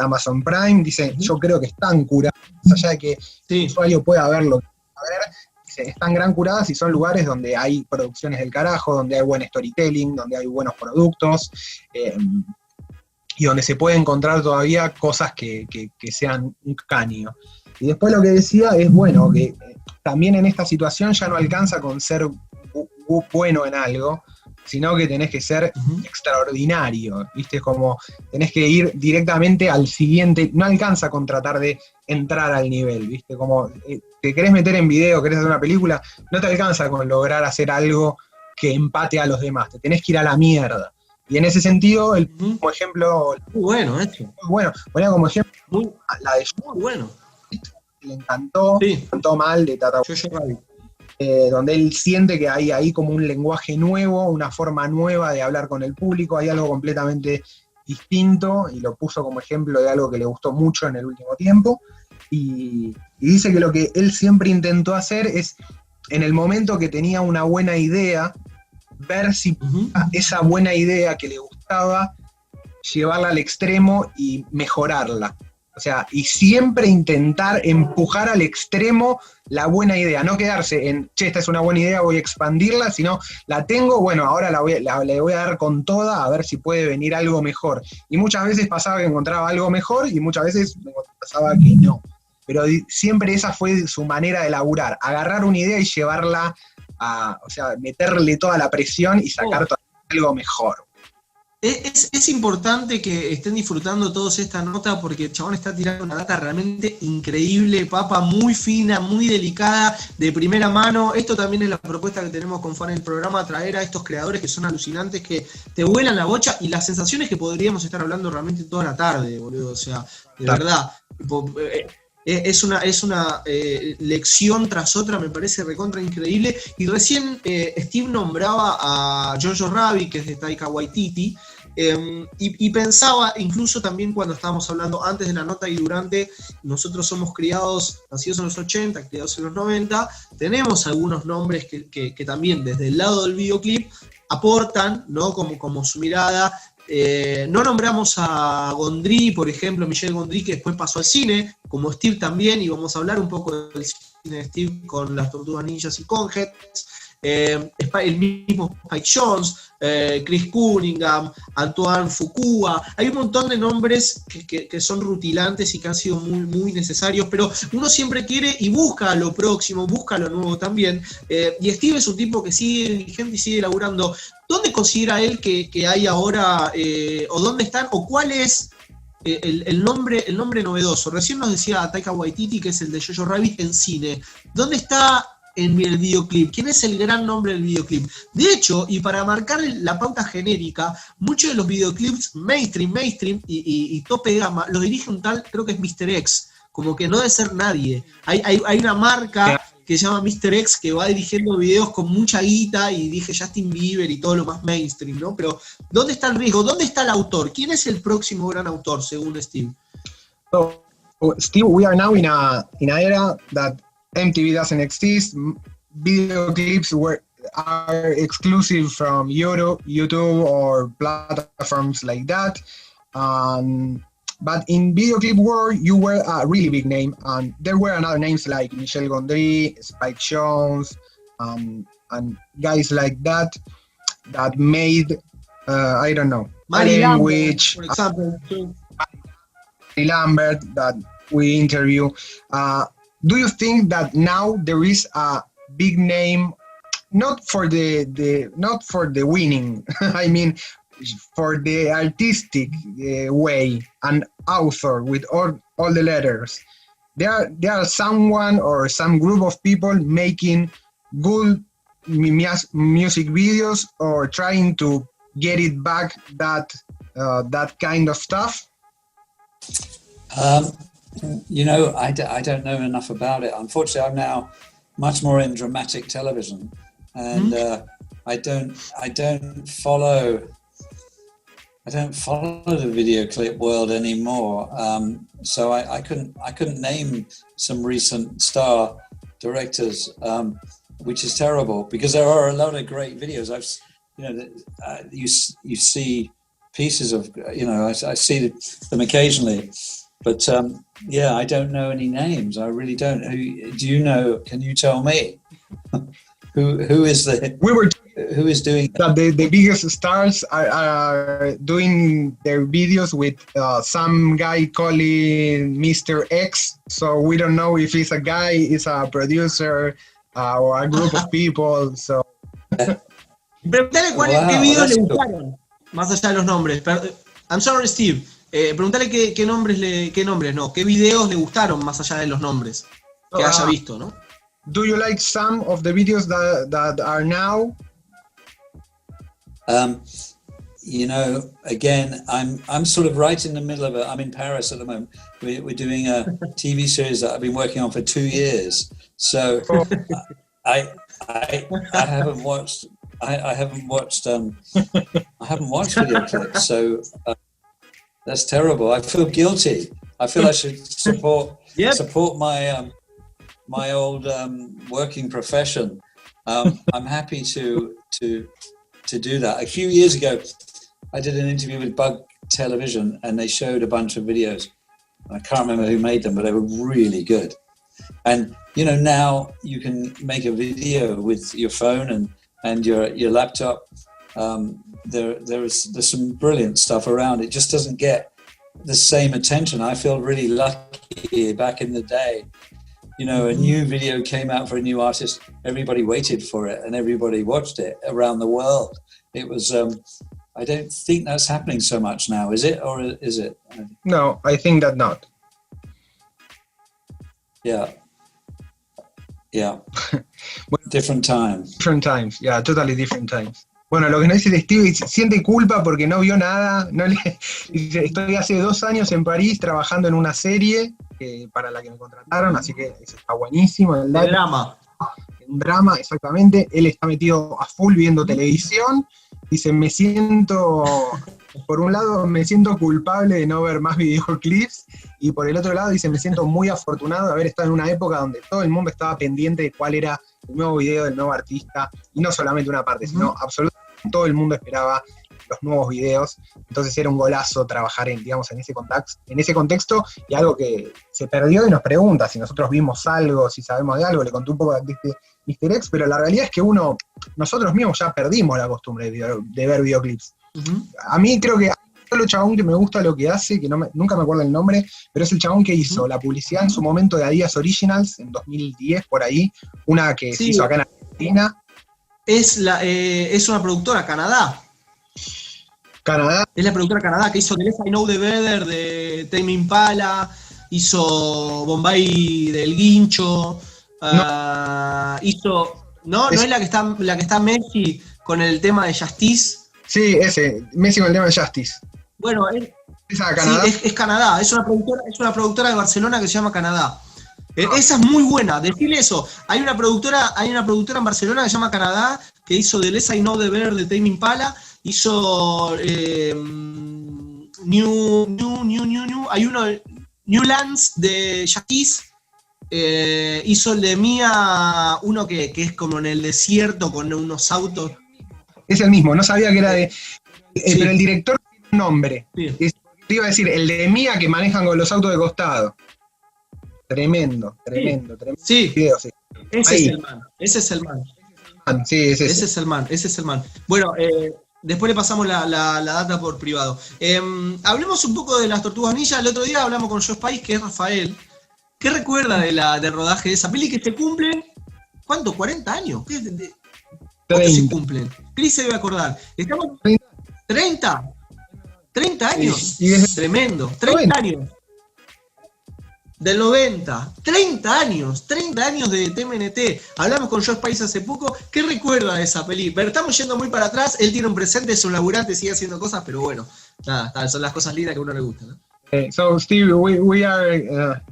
Amazon Prime, dicen, yo creo que están curadas, más allá de que el usuario pueda verlo. Están gran curadas y son lugares donde hay producciones del carajo, donde hay buen storytelling, donde hay buenos productos, y donde se puede encontrar todavía cosas que sean un caño. Y después lo que decía es, que también en esta situación ya no alcanza con ser bueno en algo, sino que tenés que ser extraordinario, ¿viste? Como tenés que ir directamente al siguiente, no alcanza con tratar de entrar al nivel, ¿viste? Como te querés meter en video, querés hacer una película, no te alcanza con lograr hacer algo que empate a los demás, te tenés que ir a la mierda. Y en ese sentido, como ejemplo... Muy bueno, esto. Muy bueno. Ponía como ejemplo la de... Muy bueno. Le encantó, cantó mal, de Tata. Donde él siente que hay ahí como un lenguaje nuevo, una forma nueva de hablar con el público, hay algo completamente distinto, y lo puso como ejemplo de algo que le gustó mucho en el último tiempo, y dice que lo que él siempre intentó hacer es, en el momento que tenía una buena idea, ver si esa buena idea que le gustaba, llevarla al extremo y mejorarla. O sea, y siempre intentar empujar al extremo la buena idea, no quedarse en, che, esta es una buena idea, voy a expandirla, sino la tengo, bueno, ahora le voy a dar con toda a ver si puede venir algo mejor. Y muchas veces pasaba que encontraba algo mejor y muchas veces pasaba que no. Pero siempre esa fue su manera de laburar, agarrar una idea y llevarla a, o sea, meterle toda la presión y sacar algo mejor. Es importante que estén disfrutando todos esta nota porque el chabón está tirando una data realmente increíble, papa, muy fina, muy delicada, de primera mano. Esto también es la propuesta que tenemos con Fan en el programa, traer a estos creadores que son alucinantes, que te vuelan la bocha y las sensaciones que podríamos estar hablando realmente toda la tarde, boludo. O sea, de verdad. Es una lección tras otra, me parece recontra increíble. Y recién Steve nombraba a Jojo Rabbit, que es de Taika Waititi, y pensaba, incluso también cuando estábamos hablando antes de la nota y durante, nosotros somos criados, nacidos en los 80, criados en los 90, tenemos algunos nombres que también desde el lado del videoclip aportan, ¿no? como su mirada. No nombramos a Gondry, por ejemplo, Michel Gondry, que después pasó al cine, como Steve también, y vamos a hablar un poco del cine de Steve con Las Tortugas Ninjas y Conehads. El mismo Spike Jonze, Chris Cunningham, Antoine Fuqua. Hay un montón de nombres que son rutilantes y que han sido muy, muy necesarios, pero uno siempre quiere y busca lo próximo, busca lo nuevo también. Y Steve es un tipo que sigue vigente y sigue laburando. ¿Dónde considera él que hay ahora, o dónde están, o cuál es el nombre novedoso? Recién nos decía Taika Waititi, que es el de Jojo Rabbit en cine. ¿Dónde está en el videoclip? ¿Quién es el gran nombre del videoclip? De hecho, y para marcar la pauta genérica, muchos de los videoclips mainstream y tope gama los dirige un tal, creo que es Mr. X, como que no debe ser nadie. Hay una marca que se llama Mr. X que va dirigiendo videos con mucha guita y dije Justin Bieber y todo lo más mainstream, ¿no? Pero ¿dónde está el riesgo? ¿Dónde está el autor? ¿Quién es el próximo gran autor, según Steve? So, Steve, we are now in a era that MTV doesn't exist. Video clips are exclusive from YouTube or platforms like that. But in video clip world, you were a really big name, and there were other names like Michel Gondry, Spike Jonze, and guys like that made I don't know, Mary Lambert, which, for example, Mary Lambert that we interview. Do you think that now there is a big name, not for the winning, I mean, for the artistic way, an author with all the letters? There are someone or some group of people making good music videos or trying to get it back, that kind of stuff? You know, I don't know enough about it. Unfortunately, I'm now much more in dramatic television, and I don't follow the video clip world anymore. So I couldn't name some recent star directors, which is terrible because there are a lot of great videos. You see pieces of, I see them occasionally. But I don't know any names. I really don't. Do you know? Can you tell me who is doing that? The biggest stars are doing their videos with some guy calling Mr. X. So we don't know if he's a guy, he's a producer, or a group of people. So. Preguntale qué videos le gustaron, más allá de los nombres. I'm sorry, Steve. Preguntale qué videos le gustaron más allá de los nombres que haya visto, ¿no? Do you like some of the videos that are now? Again, I'm sort of right in the middle of it. I'm in Paris at the moment. We're doing a TV series that I've been working on for 2 years. So I haven't watched. I haven't watched video clips. So. That's terrible. I feel guilty. I feel I should support my old working profession. I'm happy to do that. A few years ago, I did an interview with Bug Television, and they showed a bunch of videos, I can't remember who made them, but they were really good. And now you can make a video with your phone and your laptop. There's some brilliant stuff around. It just doesn't get the same attention. I feel really lucky back in the day. A new video came out for a new artist, everybody waited for it and everybody watched it around the world. It was, I don't think that's happening so much now, is it? Or is it? No, I think that not. Yeah. Different times. Different times, yeah, totally different times. Bueno, lo que no dice Steve, siente culpa porque no vio nada. Dice, estoy hace 2 años en París trabajando en una serie para la que me contrataron, así que eso está buenísimo. Un drama. Un drama, exactamente. Él está metido a full viendo televisión. Dice, por un lado, me siento culpable de no ver más videoclips, y por el otro lado, dice, me siento muy afortunado de haber estado en una época donde todo el mundo estaba pendiente de cuál era el nuevo video del nuevo artista, y no solamente una parte, sino absolutamente todo el mundo esperaba los nuevos videos. Entonces era un golazo trabajar en ese contexto, y algo que se perdió, y nos pregunta si nosotros vimos algo, si sabemos de algo. Le conté un poco de este Mr. X, pero la realidad es que nosotros mismos ya perdimos la costumbre de ver videoclips. A mí creo que hay un solo chabón que me gusta lo que hace, que nunca me acuerdo el nombre, pero es el chabón que hizo la publicidad en su momento de Adidas Originals en 2010, por ahí, una que se hizo acá en Argentina. Es una productora, Canadá. Es la productora Canadá que hizo The Less I Know The Better de Tame Impala, hizo Bombay del Guincho, hizo... ¿No es la que está Messi con el tema de Justice? Sí, Messi con el tema de Justice. Bueno, Canadá. Sí, es Canadá, es una productora de Barcelona que se llama Canadá. Esa es muy buena, decirle eso. Hay una productora en Barcelona que se llama Canadá, que hizo The Less I Know The Better de Tame Impala, hizo hay uno de Newlands de Justice, hizo el de Mía, uno que es como en el desierto con unos autos. Es el mismo, no sabía que era de... Pero el director tiene un nombre. Sí. Te iba a decir, el de Mía que manejan con los autos de costado. Tremendo. Sí, video, sí. Ese es el man. Sí, ese es el man. Bueno, después le pasamos la data por privado. Hablemos un poco de Las Tortugas Ninja. El otro día hablamos con Joe Spice, que es Rafael. ¿Qué recuerda del rodaje de esa peli que se cumplen? ¿Cuánto? ¿40 años? ¿Cuántos se cumplen? Chris se debe acordar. Estamos... ¿30? ¿30 años? Tremendo. 30 años. Del 90, 30 años de TMNT. Hablamos con Joe Spice hace poco. ¿Qué recuerda de esa peli? Pero estamos yendo muy para atrás. Él tiene un presente, es un laburante, sigue haciendo cosas, pero bueno, nada, son las cosas lindas que a uno le gusta, ¿no? So Steve, we are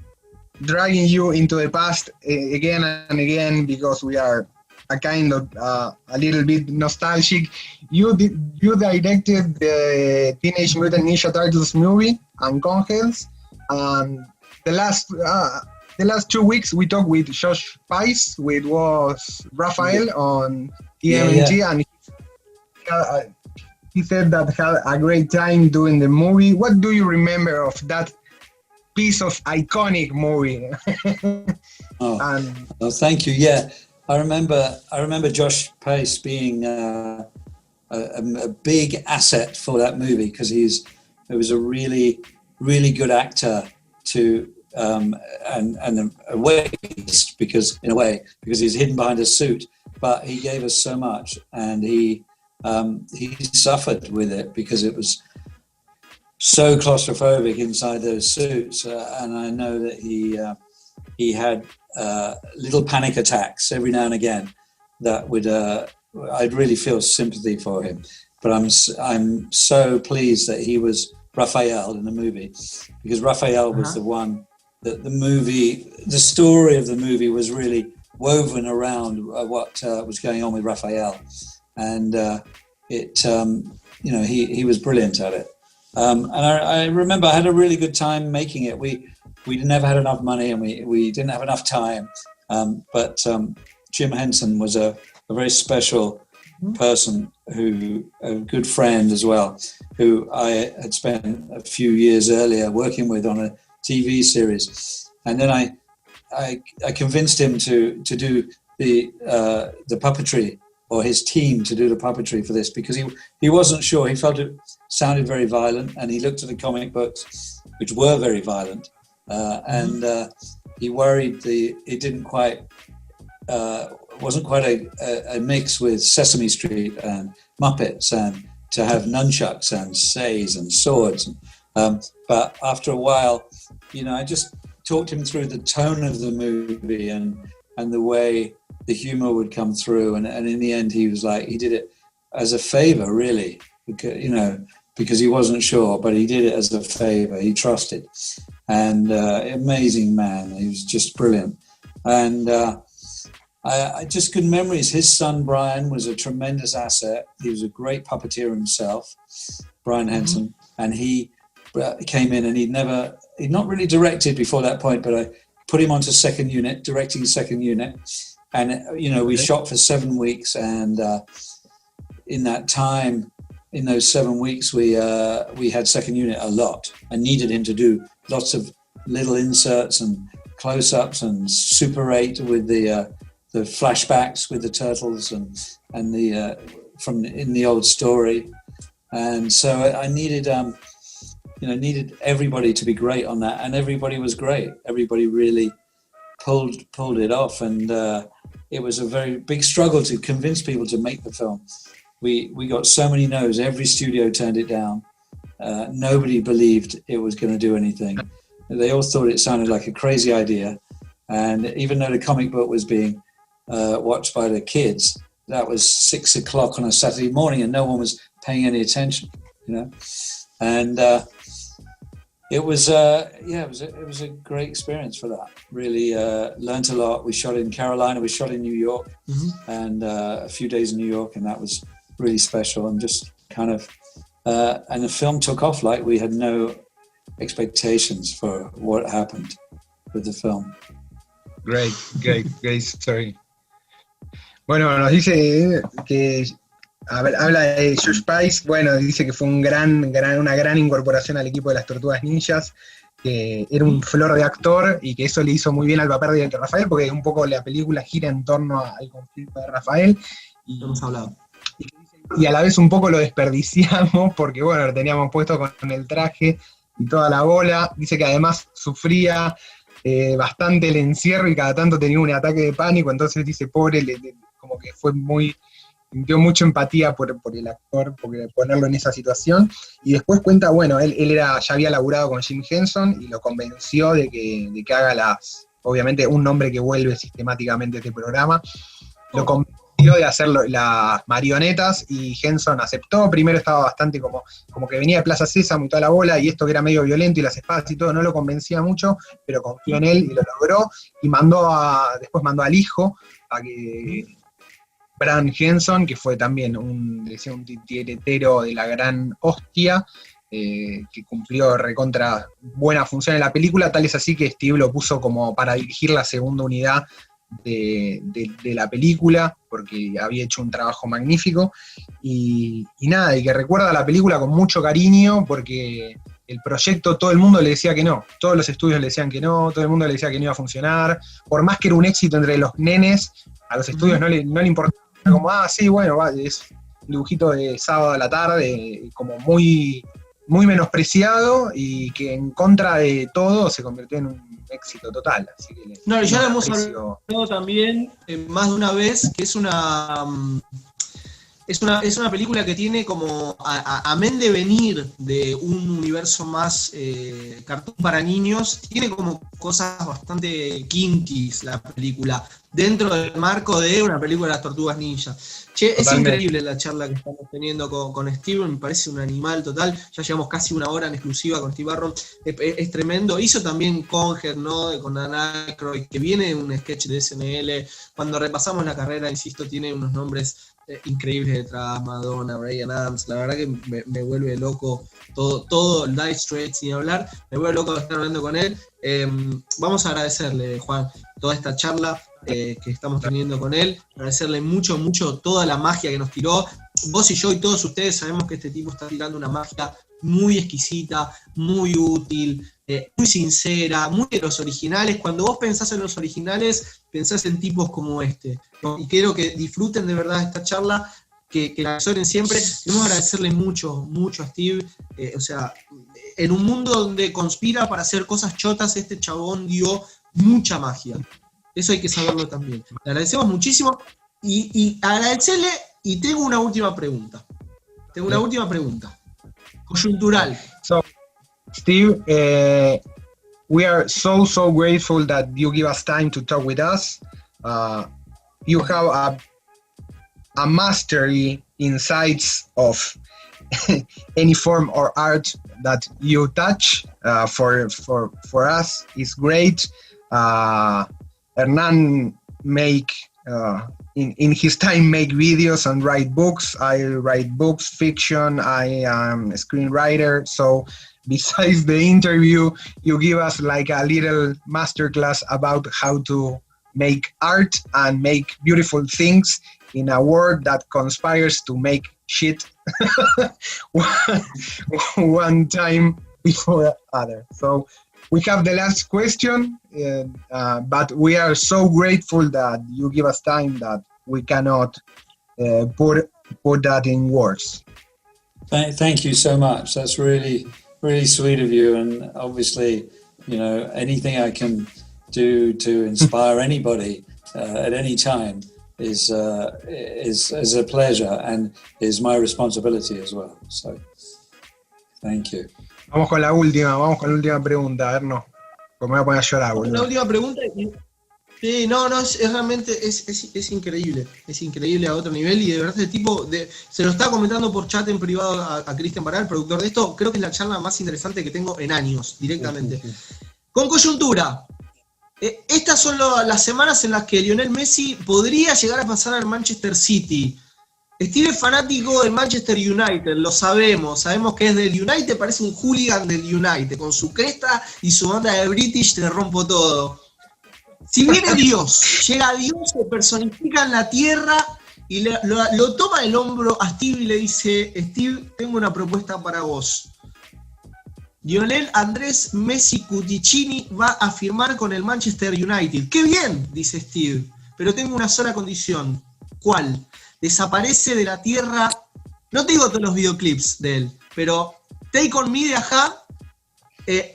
dragging you into the past again and again because we are a kind of a little bit nostalgic. You directed the Teenage Mutant Ninja Turtles movie and Conehads. The last 2 weeks we talked with Josh Spice, which was Rafael on TMNT, and he said that had a great time doing the movie. What do you remember of that piece of iconic movie? Thank you. Yeah, I remember Josh Spice being a big asset for that movie because he was a really good actor to and a waste because he's hidden behind a suit, but he gave us so much, and he suffered with it because it was so claustrophobic inside those suits, and I know that he had little panic attacks every now and again that would I'd really feel sympathy for him, but I'm so pleased that he was Raphael in the movie, because Raphael was the one that the story of the movie was really woven around what was going on with Raphael, and he was brilliant at it. And I remember I had a really good time making it. We never had enough money and we didn't have enough time, but Jim Henson was a very special person, a good friend as well, who I had spent a few years earlier working with on a TV series. And then I convinced him to do the puppetry, or his team to do the puppetry for this, because he wasn't sure. He felt it sounded very violent, and he looked at the comic books, which were very violent, and he worried it didn't quite wasn't quite a mix with Sesame Street and Muppets, and to have nunchucks and says and swords. But after a while, I just talked him through the tone of the movie and the way the humor would come through, and in the end he was like, he did it as a favor, really, because he wasn't sure, but he did it as a favor. He trusted, and amazing man. He was just brilliant, and I just good memories. His son Brian was a tremendous asset. He was a great puppeteer himself, Brian Henson, and he came in, and he'd not really directed before that point, but I put him onto directing second unit. And, we shot for 7 weeks, and in that time, in those 7 weeks, we had second unit a lot, and needed him to do lots of little inserts and close-ups and Super 8 with the flashbacks with the turtles and the from in the old story. And so I needed needed everybody to be great on that, and everybody was great. Everybody really pulled it off, and it was a very big struggle to convince people to make the film. We got so many no's. Every studio turned it down. Nobody believed it was going to do anything. They all thought it sounded like a crazy idea, and even though the comic book was being watched by the kids, that was 6 o'clock on a Saturday morning, and no one was paying any attention, and it was a great experience for that. Really learned a lot. We shot in Carolina, we shot in New York, and a few days in New York, and that was really special, and just kind of and the film took off like we had no expectations for what happened with the film. Great story. Bueno, nos dice que habla de Josh Pais. Bueno, dice que fue una gran incorporación al equipo de las Tortugas Ninjas, que era un flor de actor y que eso le hizo muy bien al papel de Rafael, porque un poco la película gira en torno al conflicto de Rafael. Y hemos hablado. Y a la vez un poco lo desperdiciamos, porque bueno, lo teníamos puesto con el traje y toda la bola. Dice que además sufría bastante el encierro y cada tanto tenía un ataque de pánico, entonces dice, pobre, como que sintió mucha empatía por el actor, porque ponerlo en esa situación. Y después cuenta, bueno, él ya había laburado con Jim Henson y lo convenció de que haga obviamente un nombre que vuelve sistemáticamente a este programa, lo convenció de hacer las marionetas, y Henson aceptó. Primero estaba bastante como que venía de Plaza Sésamo y toda la bola, y esto que era medio violento y las espadas y todo no lo convencía mucho, pero confió en él y lo logró, y después mandó al hijo a que Brian Henson, que fue también un titiritero de la gran hostia, que cumplió recontra buena función en la película, tal es así que Steve lo puso como para dirigir la segunda unidad de la película, porque había hecho un trabajo magnífico, y nada, y que recuerda la película con mucho cariño, porque el proyecto todo el mundo le decía que no, todos los estudios le decían que no, todo el mundo le decía que no iba a funcionar, por más que era un éxito entre los nenes, a los estudios no le importaba, como, sí, bueno, es un dibujito de sábado a la tarde, como muy, muy menospreciado, y que en contra de todo se convirtió en un éxito total. Así que ya lo hemos hablado también más de una vez, que es una película que tiene como, amén de venir de un universo más cartoon para niños, tiene como cosas bastante kinkies la película, dentro del marco de una película de las Tortugas Ninja. Che, es increíble la charla que estamos teniendo con Steve, me parece un animal total. Ya llevamos casi una hora en exclusiva con Steve Barron, es tremendo. Hizo también Conehads, ¿no? Con Dan Aykroyd, que viene de un sketch de SNL. Cuando repasamos la carrera, insisto, tiene unos nombres increíbles detrás, Madonna, Bryan Adams. La verdad que me vuelve loco todo el Dire Straits, sin hablar, me vuelve loco de estar hablando con él. Vamos a agradecerle, Juan, toda esta charla que estamos teniendo con él, agradecerle mucho toda la magia que nos tiró, vos y yo y todos ustedes sabemos que este tipo está tirando una magia muy exquisita, muy útil, muy sincera, muy de los originales. Cuando vos pensás en los originales, pensás en tipos como este, ¿no? Y quiero que disfruten de verdad esta charla, que la asesoren siempre. Queremos agradecerle mucho, mucho a Steve. O sea, en un mundo donde conspira para hacer cosas chotas, este chabón dio mucha magia. Eso hay que saberlo también. Le agradecemos muchísimo y agradecerle, y tengo una última pregunta. Coyuntural. So, Steve, we are so grateful that you give us time to talk with us. You have a mastery insights of any form or art that you touch. For us, is great. Hernan make in his time make videos and write books. I write books, fiction. I am a screenwriter. So besides the interview, you give us like a little masterclass about how to make art and make beautiful things in a world that conspires to make shit one time before other. So we have the last question, but we are so grateful that you give us time that we cannot put that in words. Thank you so much. That's really, really sweet of you. And obviously, you know, anything I can do to inspire anybody at any time is a pleasure and is my responsibility as well. So, thank you. Vamos con la última pregunta, a ver, no. Me voy a poner a llorar, boludo. La última pregunta. Sí, no, es realmente es increíble. Es increíble a otro nivel, y de verdad este tipo, se lo estaba comentando por chat en privado a Cristian Barral, el productor de esto. Creo que es la charla más interesante que tengo en años, directamente. Sí. Con coyuntura. Estas son las semanas en las que Lionel Messi podría llegar a pasar al Manchester City. Steve es fanático del Manchester United, lo sabemos que es del United, parece un hooligan del United, con su cresta y su banda de British Te Rompo Todo. Si viene Dios, llega Dios, se personifica en la tierra y lo toma del hombro a Steve y le dice: Steve, tengo una propuesta para vos. Lionel Andrés Messi Cuticini va a firmar con el Manchester United. ¡Qué bien!, dice Steve, pero tengo una sola condición. ¿Cuál? Desaparece de la tierra, no te digo todos los videoclips de él, pero Take On Me de Ajá,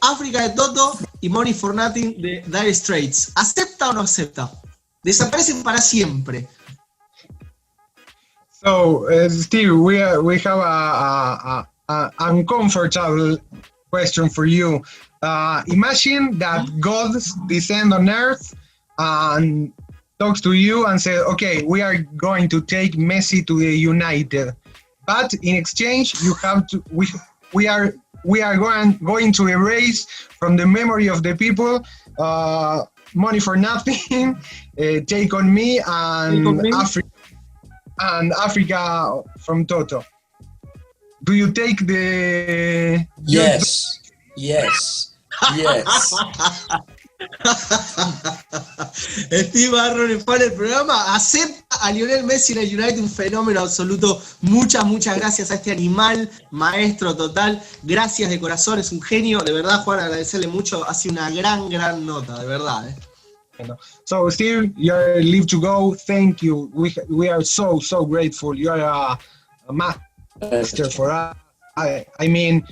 África de Toto y Money for Nothing de Dire Straits. ¿Acepta o no acepta? Desaparecen para siempre. So, Steve, we have a uncomfortable question for you. Imagine that God descends on earth and talks to you and says, okay, we are going to take Messi to the United, but in exchange you have to we are going to erase from the memory of the people Money for Nothing, Take On Me, and Africa from Toto. Do you take the... Yes. Steve Barron, el fan del programa, acepta a Lionel Messi en el United, un fenómeno absoluto. Muchas gracias a este animal, maestro total. Gracias de corazón, es un genio. De verdad, Juan, agradecerle mucho. Ha sido una gran nota, de verdad. So, Steve, you're live to go. Thank you. We are so grateful. You are a master for us. I mean,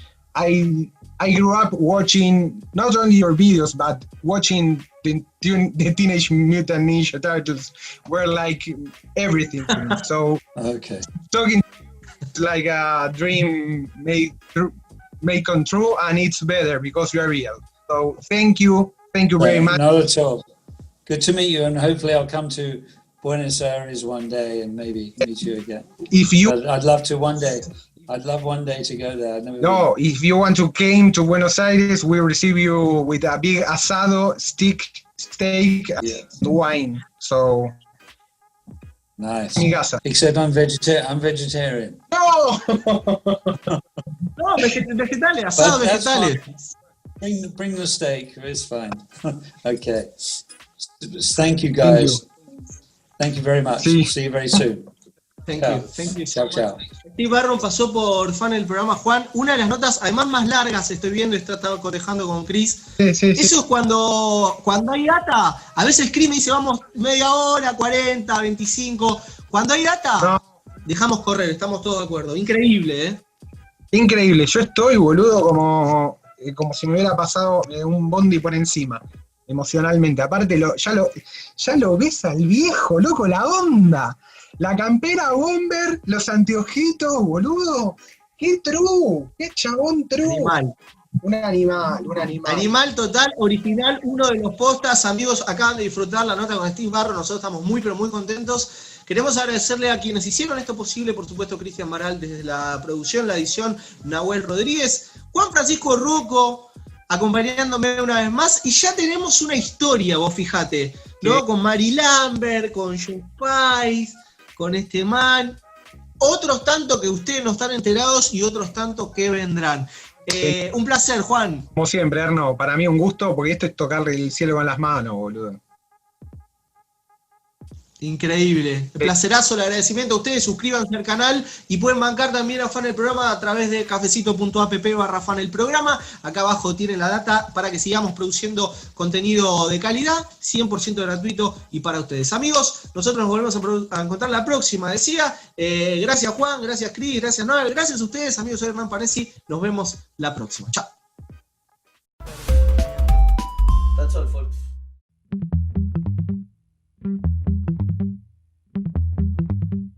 I grew up watching not only your videos, but watching the Teenage Mutant Ninja Turtles were like everything to me. So, okay, talking like a dream made come true, and it's better because you are real. So, thank you very much. Not at all. Good to meet you, and hopefully I'll come to Buenos Aires one day and maybe meet you again. I'd love to one day. I'd love one day to go there. No, if you want to come to Buenos Aires, we'll receive you with a big asado, steak, wine. So nice. Mi casa. Except I'm vegetarian. No, vegetales, asado vegetales. Bring the steak. It's fine. Okay. Thank you, guys. Thank you very much. See you very soon. Thank you so much. Chao. Steve Barron pasó por fan del programa, Juan. Una de las notas, además más largas, estoy viendo, estaba cotejando con Chris. Sí. Eso es cuando hay data. A veces Chris me dice, vamos media hora, 40, 25. Cuando hay data, dejamos correr, estamos todos de acuerdo. Increíble, ¿eh? Increíble. Yo estoy, boludo, como si me hubiera pasado un bondi por encima, emocionalmente. Aparte, ya lo ves al viejo, loco, la onda. La campera bomber, los anteojitos, boludo. ¡Qué true! ¡Qué chabón true! Animal. Un animal. Animal total, original, uno de los postas. Amigos, acaban de disfrutar la nota con Steve Barron. Nosotros estamos muy, pero muy contentos. Queremos agradecerle a quienes hicieron esto posible, por supuesto, Cristian Maral desde la producción, la edición, Nahuel Rodríguez, Juan Francisco Rucco, acompañándome una vez más. Y ya tenemos una historia, vos fíjate, ¿no? Sí. Con Mary Lambert, con Joe Pais, con este man, otros tantos que ustedes no están enterados y otros tantos que vendrán. Un placer, Juan. Como siempre, Arno, para mí un gusto, porque esto es tocarle el cielo con las manos, boludo. Increíble. Placerazo, el agradecimiento a ustedes. Suscríbanse al canal y pueden bancar también a Fan el Programa a través de cafecito.app/Fan el Programa. Acá abajo tienen la data para que sigamos produciendo contenido de calidad, 100% gratuito y para ustedes. Amigos, nosotros nos volvemos a encontrar la próxima, decía. Gracias Juan, gracias Cris, gracias Noel, gracias a ustedes, amigos. Soy Hernán Panesi. Nos vemos la próxima. Chao.